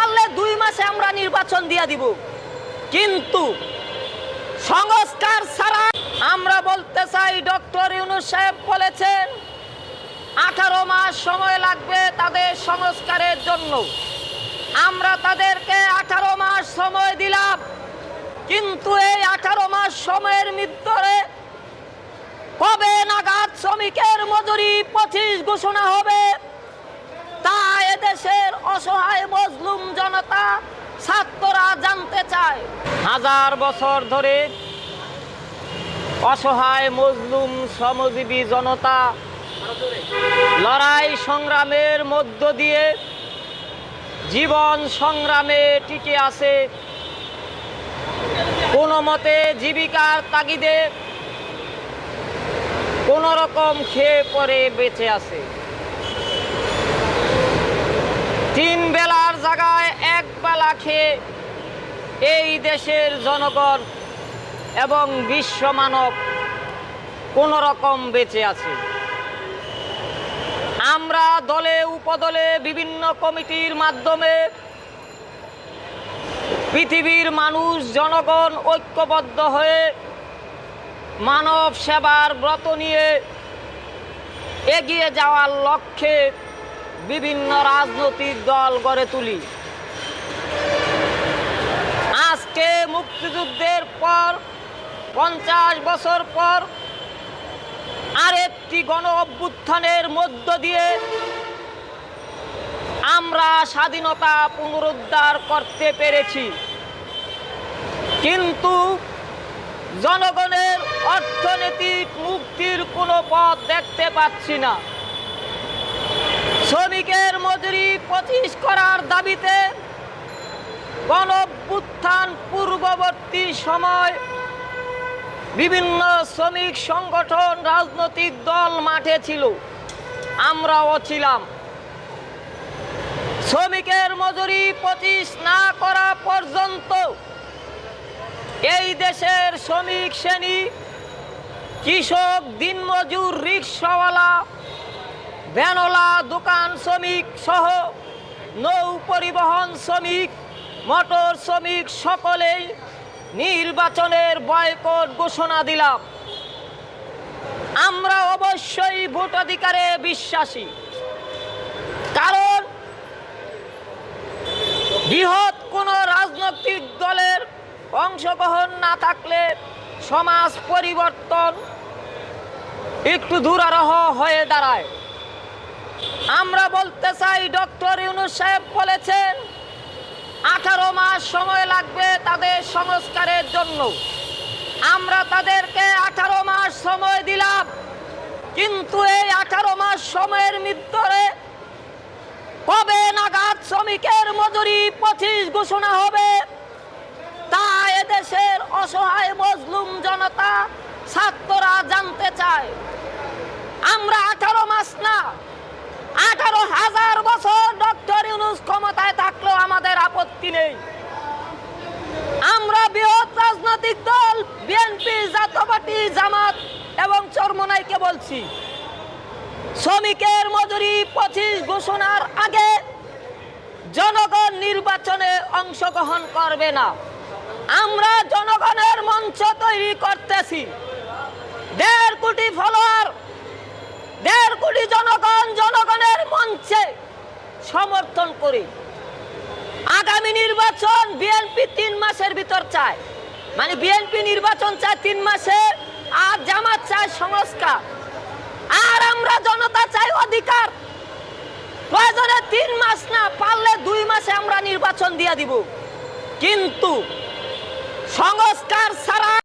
পারলে 2 মাসে আমরা নির্বাচন দিয়ে দিব, কিন্তু সংস্কার ছাড়া আমরা বলতে চাই, ডক্টর ইউনূস সাহেব বলেছেন 18 মাস সময় লাগবে তাদের সংস্কারের জন্য। আমরা তাদেরকে 18 মাস সময় দিলাম, কিন্তু এই 18 মাস সময়ের ভিতরে কবে নাগাদ শ্রমিকের মজুরি 25 ঘোষণা হবে তা এদেশের অসহায় মজলুম জনতা, ছাত্ররা জানতে চায়। হাজার বছর ধরে অসহায় মজলুম শ্রমজীবী জনতা লড়াই সংগ্রামের মধ্য দিয়ে জীবন সংগ্রামে টিকে আছে। কোনো মতে জীবিকার তাগিদে কোন রকম খেয়ে পরে বেঁচে আছে। 3 বেলার জায়গায় 1 বেলা খেয়ে এই দেশের জনগণ এবং বিশ্ব মানব কোন রকম বেঁচে আছে। আমরা দলে উপদলে বিভিন্ন কমিটির মাধ্যমে পৃথিবীর মানুষ জনগণ ঐক্যবদ্ধ হয়ে মানব সেবার ব্রত নিয়ে এগিয়ে যাওয়ার লক্ষ্যে বিভিন্ন রাজনৈতিক দল গড়ে তুলি। আজকে মুক্তিযুদ্ধের পর 50 বছর পর আরেকটি গণ অভ্যুত্থানের মধ্য দিয়ে আমরা স্বাধীনতা পুনরুদ্ধার করতে পেরেছি, কিন্তু জনগণের অর্থনৈতিক মুক্তির কোনো পথ দেখতে পাচ্ছি না। শ্রমিকের মজুরি 25 করার দাবিতে গণ অভ্যুত্থান পূর্ববর্তী সময় বিভিন্ন শ্রমিক সংগঠন, রাজনৈতিক দল মাঠে ছিল, আমরাও ছিলাম। শ্রমিকের মজুরি 25 না করা পর্যন্ত এই দেশের শ্রমিক শ্রেণী, কৃষক, দিনমজুর, রিকশাওয়ালা, ভ্যানওয়ালা, দোকান শ্রমিক সহ নৌ পরিবহন শ্রমিক, মোটর শ্রমিক সকলেই নির্বাচনের বয়কট ঘোষণা দিলাম। আমরা অবশ্যই ভোটাধিকারে বিশ্বাসী, কারণ বৃহৎ কোনো রাজনৈতিক দলের অংশগ্রহণ না থাকলে সমাজ পরিবর্তন একটু দুরারোহ হয়ে দাঁড়ায়। আমরা বলতে চাই, ডক্টর ইউনূস সাহেব বলেছেন 18 মাস সময় লাগবে তাদের সংস্কারের জন্য। আমরা তাদেরকে 18 মাস সময় দিলাম, কিন্তু এই 18 মাস সময়ের ভিতরে কবে নাগাদ শ্রমিকের মজুরি 25 ঘোষণা হবে তা এদেশের অসহায় মজলুম জনতা, ছাত্ররা জানতে চায়। আমরা 18 মাস না, 18,000 বছর ডক্টর ইউনূস ক্ষমতায় থাকলেও আমাদের আপত্তি নেই। আমরা বৃহৎ রাজনৈতিক দল বিএনপি, জাতীয় পার্টি, জামাত এবং চরমোনাইকে বলছি, শ্রমিকের মজুরি 25 ঘোষণার আগে জনগণ নির্বাচনে অংশগ্রহণ করবে না। আমরা জনগণের মঞ্চ তৈরি করতেছি। 1.5 কোটি ফলোয়ার, 1.5 কোটি জনগণ জনগণের মঞ্চে সমর্থন করে আগামী নির্বাচন বিএনপি 3 মাসের ভিতর চায়, মানে বিএনপি নির্বাচন চায় 3 মাসে, আর জামাত চায় সংস্কার, আর আমরা জনতা চাই অধিকার। প্রয়োজনে 3 মাস না, পারলে 2 মাসে আমরা নির্বাচন দিয়ে দিব, কিন্তু সংস্কার ছাড়া